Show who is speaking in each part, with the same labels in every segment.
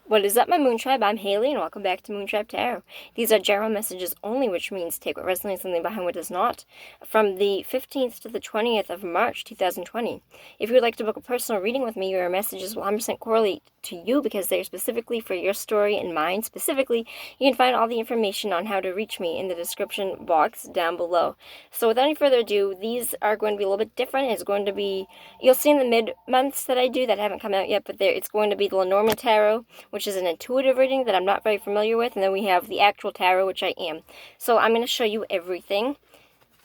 Speaker 1: What is up, my Moon Tribe? I'm Haley, and welcome back to Moon Tribe Tarot. These are general messages only, which means take what resonates and leave behind what does not. From the 15th to the 20th of March, 2020. If you would like to book a personal reading with me, your messages will 100% correlate to you because they're specifically for your story and mine. Specifically, you can find all the information on how to reach me in the description box down below. So without any further ado, these are going to be a little bit different. It's going to be, you'll see in the mid-months that I do that haven't come out yet, but it's going to be the Lenormand Tarot, which is an intuitive reading that I'm not very familiar with, and then we have the actual tarot, which I am. So I'm going to show you everything.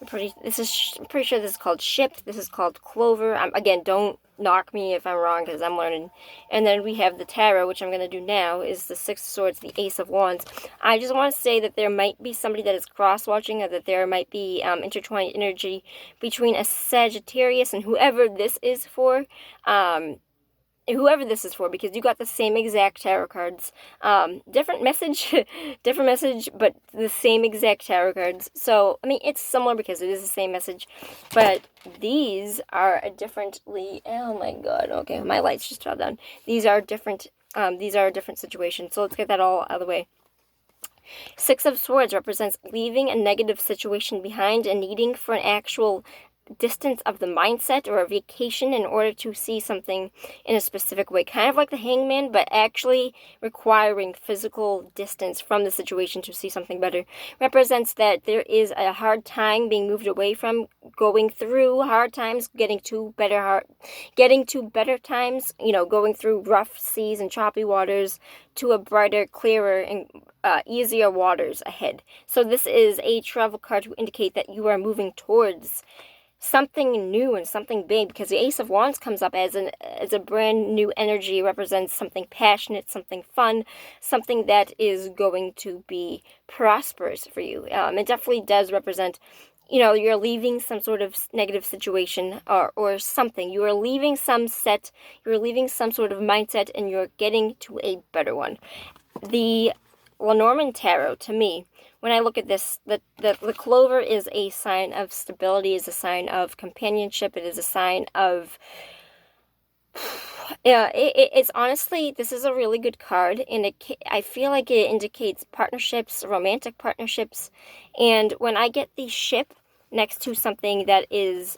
Speaker 1: I'm pretty sure this is called Ship. This is called Clover. Again, don't knock me if I'm wrong, because I'm learning. And then we have the tarot, which I'm going to do now, is the Six of Swords, the Ace of Wands. I just want to say that there might be somebody that is cross-watching, or that there might be intertwined energy between a Sagittarius and whoever this is for. Because you got the same exact tarot cards. Different message, but the same exact tarot cards. So, I mean, it's similar because it is the same message, but these are a differently, oh my god, okay, my lights just fell down. These are different situations, so let's get that all out of the way. Six of Swords represents leaving a negative situation behind and needing for an actual distance of the mindset or a vacation in order to see something in a specific way, kind of like the Hangman, but actually requiring physical distance from the situation to see something better. Represents that there is a hard time being moved away from, going through hard times, getting to better times, going through rough seas and choppy waters to a brighter, clearer, and easier waters ahead. So this is a travel card to indicate that you are moving towards something new and something big, because the Ace of Wands comes up as a brand new energy. It represents something passionate, something fun, something that is going to be prosperous for you. It definitely does represent, you're leaving some sort of negative situation or something. You are leaving some sort of mindset, and you're getting to a better one. The Lenormand Tarot, to me, when I look at this, the clover is a sign of stability, is a sign of companionship, it is a sign of, it's honestly, this is a really good card, and I feel like it indicates partnerships, romantic partnerships, and when I get the Ship next to something that is,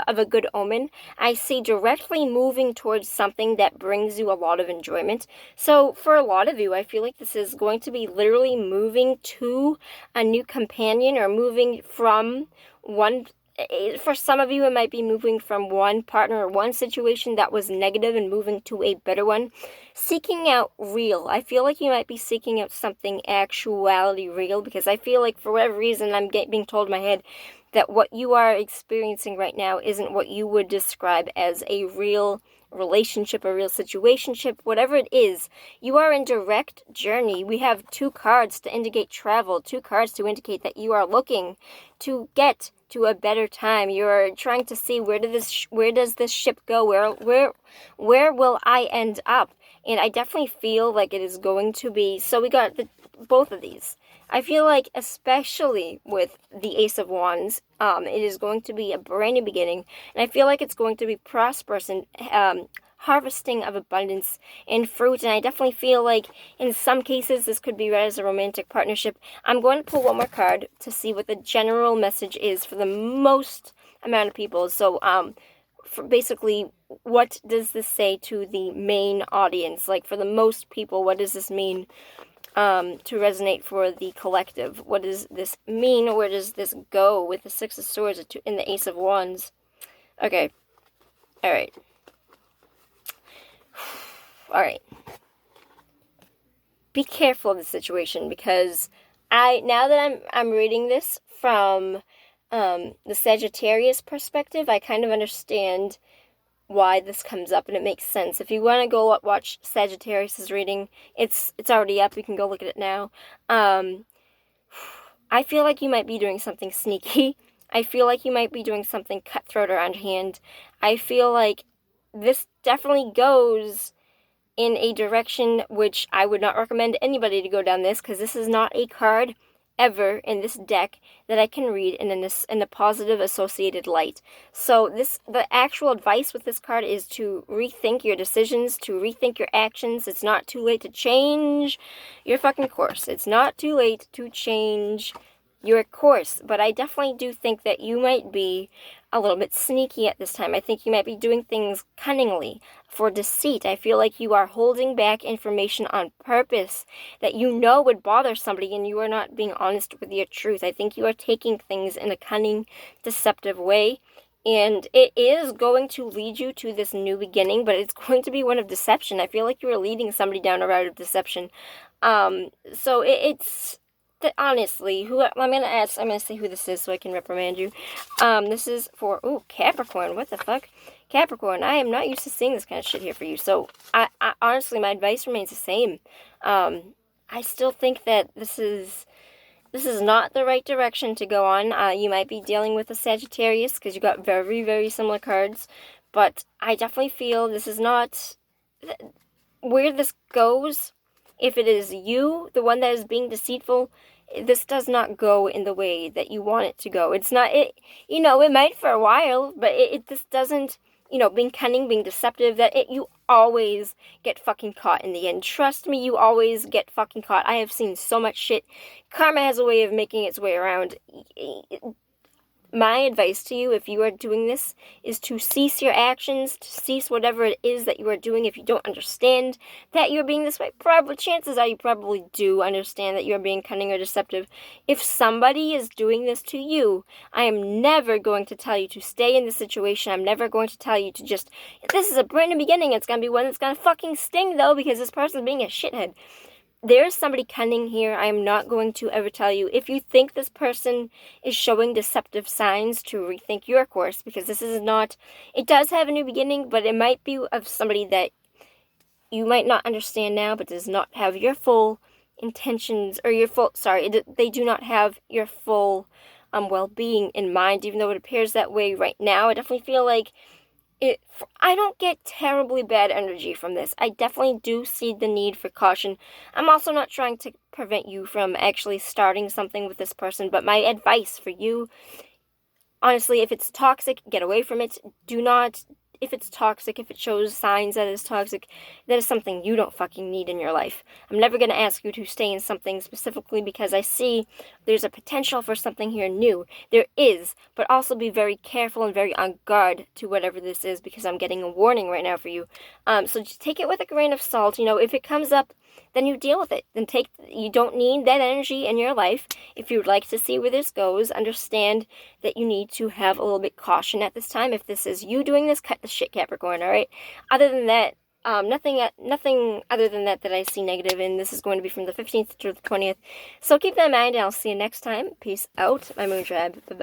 Speaker 1: of a good omen, I see directly moving towards something that brings you a lot of enjoyment. So for a lot of you, I feel like this is going to be literally moving to a new companion, or moving from one. For some of you, it might be moving from one partner or one situation that was negative and moving to a better one. Seeking out real. I feel like you might be seeking out something actuality real, because I feel like for whatever reason I'm being told in my head that what you are experiencing right now isn't what you would describe as a real relationship, a real situationship, whatever it is. You are in direct journey. We have two cards to indicate travel, two cards to indicate that you are looking to get to a better time. You're trying to see where does this ship go? Where will I end up? And I definitely feel like it is going to be, so we got both of these. I feel like, especially with the Ace of Wands, it is going to be a brand new beginning, and I feel like it's going to be prosperous and harvesting of abundance and fruit. And I definitely feel like in some cases this could be read as a romantic partnership. I'm going to pull one more card to see what the general message is for the most amount of people. So for basically, what does this say to the main audience? Like, for the most people, what does this mean to resonate for the collective? What does this mean? Where does this go with the Six of Swords and the Ace of Wands? Okay. Alright. Alright. Be careful of the situation, because now that I'm reading this from the Sagittarius perspective, I kind of understand why this comes up, and it makes sense. If you want to go watch Sagittarius's reading, it's already up. You can go look at it now. I feel like you might be doing something sneaky. I feel like you might be doing something cutthroat or underhand. I feel like this definitely goes in a direction which I would not recommend anybody to go down this, because this is not a card ever in this deck that I can read in a positive associated light. So the actual advice with this card is to rethink your decisions, to rethink your actions. It's not too late to change your fucking course. It's not too late to change your course. But I definitely do think that you might be a little bit sneaky at this time. I think you might be doing things cunningly for deceit. I feel like you are holding back information on purpose that you know would bother somebody, and you are not being honest with your truth. I think you are taking things in a cunning, deceptive way, and it is going to lead you to this new beginning, but it's going to be one of deception. I feel like you are leading somebody down a route of deception. So it's honestly, I'm gonna say who this is so I can reprimand you. This is for Capricorn. What the fuck, Capricorn? I am not used to seeing this kind of shit here for you. So I honestly, my advice remains the same. I still think that this is not the right direction to go on. You might be dealing with a Sagittarius because you got very, very similar cards, but I definitely feel this is not where this goes. If it is you, the one that is being deceitful, this does not go in the way that you want it to go. It's not, it might for a while, but this doesn't, being cunning, being deceptive, you always get fucking caught in the end. Trust me, you always get fucking caught. I have seen so much shit. Karma has a way of making its way around. My advice to you, if you are doing this, is to cease your actions, to cease whatever it is that you are doing. If you don't understand that you're being this way, chances are you probably do understand that you're being cunning or deceptive. If somebody is doing this to you, I am never going to tell you to stay in the situation. I'm never going to tell you to just, this is a brand new beginning. It's going to be one that's going to fucking sting, though, because this person's being a shithead. There's somebody cunning here. I am not going to ever tell you. If you think this person is showing deceptive signs, to rethink your course, because this is not, it does have a new beginning, but it might be of somebody that you might not understand now, but does not have your full intentions, or they do not have your full well-being in mind, even though it appears that way right now. I definitely feel like I don't get terribly bad energy from this. I definitely do see the need for caution. I'm also not trying to prevent you from actually starting something with this person, but my advice for you, honestly, if it's toxic, get away from it. Do not, if it's toxic, if it shows signs that it's toxic, that is something you don't fucking need in your life. I'm never going to ask you to stay in something specifically because I see there's a potential for something here new. There is, but also be very careful and very on guard to whatever this is, because I'm getting a warning right now for you. So just take it with a grain of salt. If it comes up, then you deal with it. You don't need that energy in your life. If you would like to see where this goes, understand that you need to have a little bit caution at this time. If this is you doing this, cut the shit, Capricorn, alright? Other than that, nothing other than that I see negative, and this is going to be from the 15th to the 20th. So keep that in mind, and I'll see you next time. Peace out, my Moon Tribe. Bye-bye.